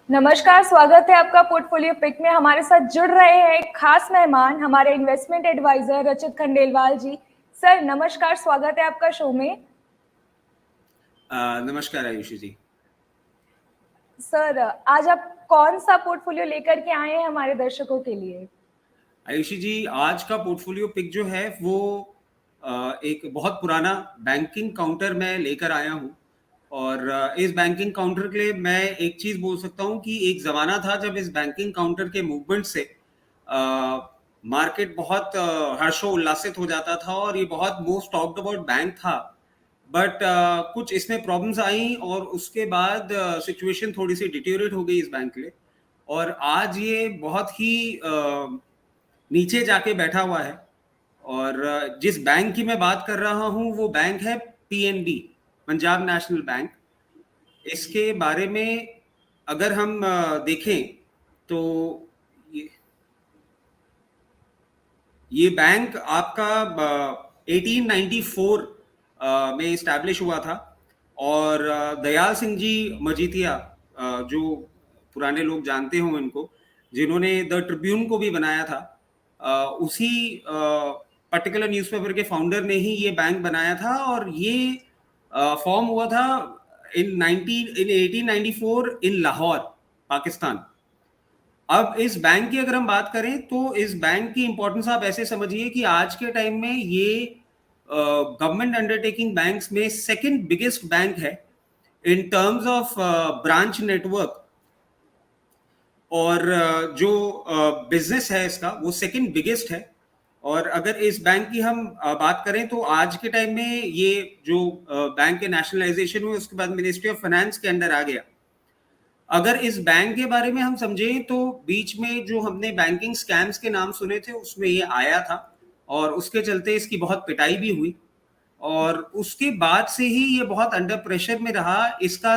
नमस्कार, स्वागत है आपका पोर्टफोलियो पिक में। हमारे साथ जुड़ रहे हैं एक खास मेहमान, हमारे इन्वेस्टमेंट एडवाइजर रचित खंडेलवाल जी। सर नमस्कार, स्वागत है आपका शो में। नमस्कार आयुषी जी। सर आज आप कौन सा पोर्टफोलियो लेकर के आए हैं हमारे दर्शकों के लिए? आयुषी जी, आज का पोर्टफोलियो पिक जो है वो एक बहुत पुराना बैंकिंग काउंटर मैं लेकर आया हूँ। और इस बैंकिंग काउंटर के लिए मैं एक चीज़ बोल सकता हूँ कि एक ज़माना था जब इस बैंकिंग काउंटर के मूवमेंट से मार्केट बहुत हर्षोल्लासित हो जाता था और ये बहुत मोस्ट टॉक्ड अबाउट बैंक था। बट कुछ इसमें प्रॉब्लम्स आई और उसके बाद सिचुएशन थोड़ी सी डिटेरियोरेट हो गई इस बैंक के लिए। और आज ये बहुत ही नीचे जाके बैठा हुआ है। और जिस बैंक की मैं बात कर रहा हूँ वो बैंक है पीएनबी, पंजाब नेशनल बैंक। इसके बारे में अगर हम देखें तो ये बैंक आपका 1894 में इस्टेब्लिश हुआ था। और दयाल सिंह जी मजीठिया, जो पुराने लोग जानते हों इनको, जिन्होंने द ट्रिब्यून को भी बनाया था, उसी पर्टिकुलर न्यूज़पेपर के फाउंडर ने ही ये बैंक बनाया था। और ये फॉर्म हुआ था इन 1894 इन लाहौर, पाकिस्तान। अब इस बैंक की अगर हम बात करें तो इस बैंक की इंपॉर्टेंस आप ऐसे समझिए कि आज के टाइम में ये गवर्नमेंट अंडरटेकिंग बैंक्स में सेकंड बिगेस्ट बैंक है in terms of branch network. और जो बिजनेस है इसका वो सेकंड बिगेस्ट है। और अगर इस बैंक की हम बात करें तो आज के टाइम में ये जो बैंक के नेशनलाइजेशन हुए उसके बाद मिनिस्ट्री ऑफ फाइनेंस के अंडर आ गया। अगर इस बैंक के बारे में हम समझें तो बीच में जो हमने बैंकिंग स्कैम्स के नाम सुने थे उसमें ये आया था और उसके चलते इसकी बहुत पिटाई भी हुई। और उसके बाद से ही ये बहुत अंडर प्रेशर में रहा। इसका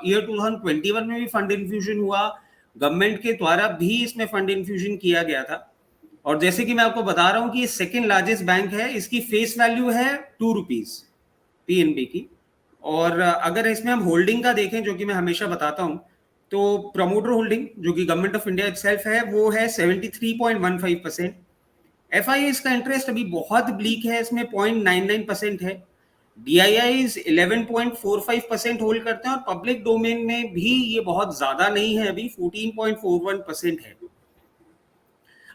ईयर 2021 में भी फंड इन्फ्यूजन हुआ, गवर्नमेंट के द्वारा भी इसमें फंड इन्फ्यूजन किया गया था। और जैसे कि मैं आपको बता रहा हूँ कि ये सेकेंड लार्जेस्ट बैंक है, इसकी फेस वैल्यू है ₹2 पीएनबी की। और अगर इसमें हम होल्डिंग का देखें, जो कि मैं हमेशा बताता हूं, तो प्रमोटर होल्डिंग जो कि गवर्नमेंट ऑफ इंडिया इटसेल्फ है वो है 73.15%। एफआईआई का इंटरेस्ट अभी बहुत ब्लीक है, इसमें 0.99% है। डीआईआईज 11.45% होल्ड करते हैं और पब्लिक डोमेन में भी ये बहुत ज्यादा नहीं है, अभी 14.41% है।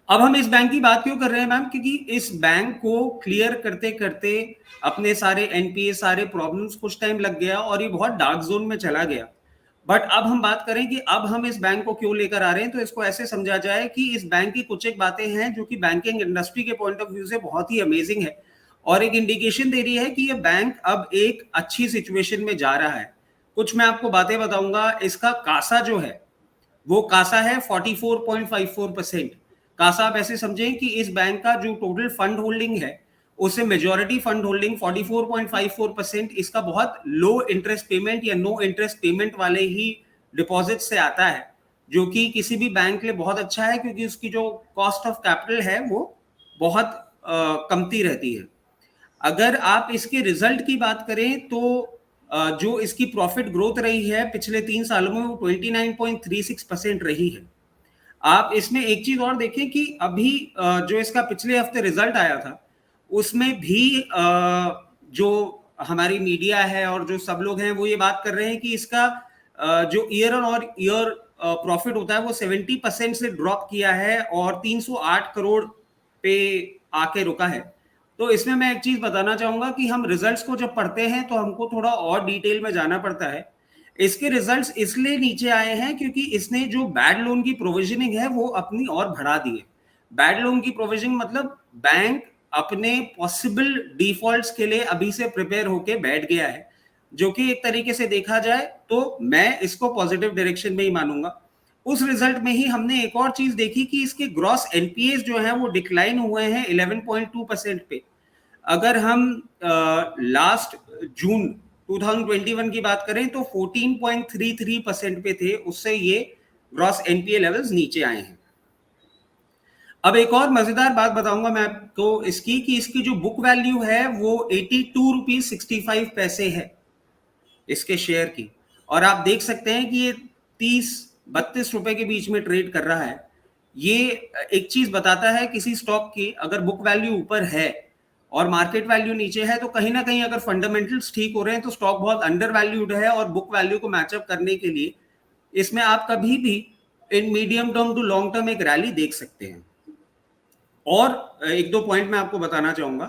अब हम इस बैंक की बात क्यों कर रहे हैं मैम? क्योंकि इस बैंक को क्लियर करते करते अपने सारे एनपीए, सारे प्रॉब्लम्स कुछ टाइम लग गया और ये बहुत डार्क जोन में चला गया। बट अब हम बात करें कि अब हम इस बैंक को क्यों लेकर आ रहे हैं, तो इसको ऐसे समझा जाए कि इस बैंक की कुछ एक बातें हैं जो कि बैंकिंग इंडस्ट्री के पॉइंट ऑफ व्यू से बहुत ही अमेजिंग है और एक इंडिकेशन दे रही है कि ये बैंक अब एक अच्छी सिचुएशन में जा रहा है। कुछ मैं आपको बातें बताऊंगा। इसका कासा जो है वो कासा है 44.54%। कासा आप ऐसे समझें कि इस बैंक का जो टोटल फंड होल्डिंग है उससे मेजॉरिटी फंड होल्डिंग 44.54%। इसका बहुत लो इंटरेस्ट पेमेंट या नो इंटरेस्ट पेमेंट वाले ही डिपॉजिट से आता है, जो कि किसी भी बैंक के लिए बहुत अच्छा है क्योंकि उसकी जो कॉस्ट ऑफ कैपिटल है वो बहुत कमती रहती है। अगर आप इसके रिजल्ट की बात करें तो जो इसकी प्रॉफिट ग्रोथ रही है पिछले 3 सालों में वो 29.36% रही है। आप इसमें एक चीज और देखें कि अभी जो इसका पिछले हफ्ते रिजल्ट आया था उसमें भी जो हमारी मीडिया है और जो सब लोग हैं वो ये बात कर रहे हैं कि इसका जो ईयर और ईयर प्रॉफिट होता है वो 70% से ड्रॉप किया है और 308 करोड़ पे आके रुका है। तो इसमें मैं एक चीज बताना चाहूंगा कि हम रिजल्ट्स को जब पढ़ते हैं तो हमको थोड़ा और डिटेल में जाना पड़ता है। इसके रिजल्ट्स इसलिए नीचे आए हैं क्योंकि इसने जो बैड लोन की प्रोविजनिंग है वो अपनी और बढ़ा दी है। बैड लोन की प्रोविजनिंग मतलब बैंक अपने पॉसिबल डिफॉल्ट्स के लिए अभी से प्रिपेयर होके बैठ गया है, जो कि एक तरीके से देखा जाए तो मैं इसको पॉजिटिव डायरेक्शन में ही मानूंगा। उस रिजल्ट में ही हमने एक और चीज देखी कि इसके ग्रॉस एनपीएस जो है वो डिक्लाइन हुए हैं 11.2% पे। अगर हम लास्ट जून 2021 की बात करें तो 14.33% पे थे, उससे ये ग्रॉस एनपीए लेवल्स नीचे आए हैं। अब एक और मजेदार बात बताऊंगा मैं आपको इसकी कि इसकी जो बुक वैल्यू है वो 82.65 रुपीज है इसके शेयर की। और आप देख सकते हैं कि ये 30 ₹32 के बीच में ट्रेड कर रहा है, ये एक चीज बताता है किसी स्टॉक की अगर बुक वैल्यू ऊपर है और मार्केट वैल्यू नीचे है तो कहीं ना कहीं अगर फंडामेंटल्स ठीक हो रहे हैं तो स्टॉक बहुत अंडर वैल्यूड है, और बुक वैल्यू को मैचअप करने के लिए इसमें आप कभी भी in medium term to long term एक रैली देख सकते हैं। और एक दो पॉइंट मैं आपको बताना चाहूंगा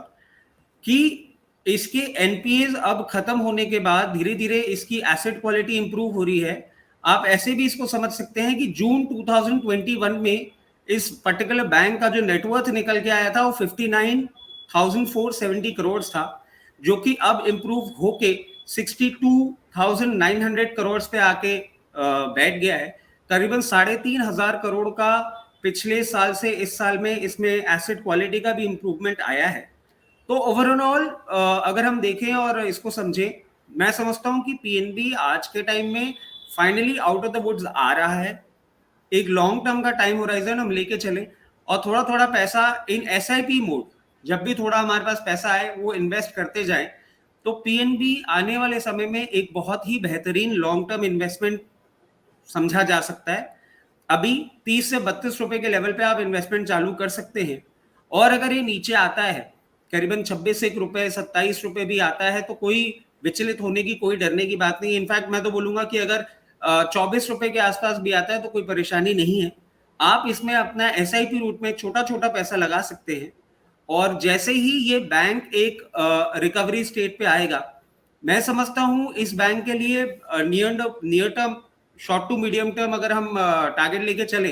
कि इसके एनपीएज अब खत्म होने के बाद धीरे धीरे इसकी एसेट क्वालिटी इंप्रूव हो रही है। आप ऐसे भी इसको समझ सकते हैं कि जून 2021 में इस पर्टिकुलर बैंक का जो नेटवर्थ निकल के आया था वो 59,470 करोड़ था, जो कि अब इंप्रूव होके 62,900 करोड़ पे आके बैठ गया है। करीबन 3,500 करोड़ का पिछले साल से इस साल में इसमें एसेट क्वालिटी का भी इंप्रूवमेंट आया है। तो ओवरऑल अगर हम देखें और इसको समझें, मैं समझता हूं कि पीएनबी आज के टाइम में finally out of the woods आ रहा है। एक लॉन्ग टर्म का टाइम होराइजन हम लेके चले और थोड़ा थोड़ा पैसा इन एसआईपी मोड, जब भी थोड़ा हमारे पास पैसा आए वो इन्वेस्ट करते जाएं, तो पीएनबी आने वाले समय में एक बहुत ही बेहतरीन लॉन्ग टर्म इन्वेस्टमेंट समझा जा सकता है। अभी 30 से 32 रुपए के लेवल पे आप इन्वेस्टमेंट चालू कर सकते हैं, और अगर ये नीचे आता है करीबन 26 रुपए 27 रुपए भी आता है तो कोई विचलित होने की, कोई डरने की बात नहीं। इनफैक्ट मैं तो बोलूंगा कि अगर 24 रुपए के आसपास भी आता है तो कोई परेशानी नहीं है। आप इसमें अपना एसआईपी रूट में छोटा छोटा पैसा लगा सकते हैं, और जैसे ही ये बैंक एक रिकवरी स्टेट पे आएगा, मैं समझता हूं इस बैंक के लिए near term, short to medium term अगर हम टारगेट लेके चले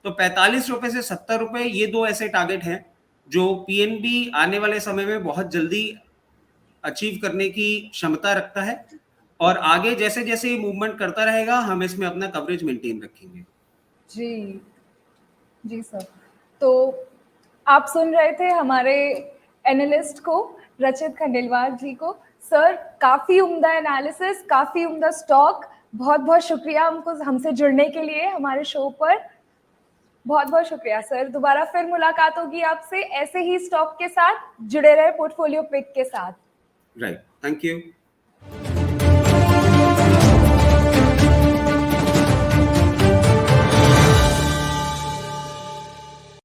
तो 45 रुपए से 70 रुपए, ये दो ऐसे टारगेट हैं जो पीएनबी आने वाले समय में बहुत जल्दी अचीव करने की क्षमता रखता है। और आगे जैसे जैसे ये मूवमेंट करता रहेगा हम इसमें अपना कवरेज मेंटेन रखेंगे। जी जी सर, तो आप सुन रहे थे हमारे एनालिस्ट को, रचित खंडेलवाल जी को। सर काफी उम्दा एनालिसिस, काफी उम्दा स्टॉक। बहुत बहुत शुक्रिया हमसे जुड़ने के लिए हमारे शो पर। बहुत बहुत शुक्रिया सर। दोबारा फिर मुलाकात होगी आपसे ऐसे ही स्टॉक के साथ। जुड़े रहे पोर्टफोलियो पिक के साथ। Right, thank you.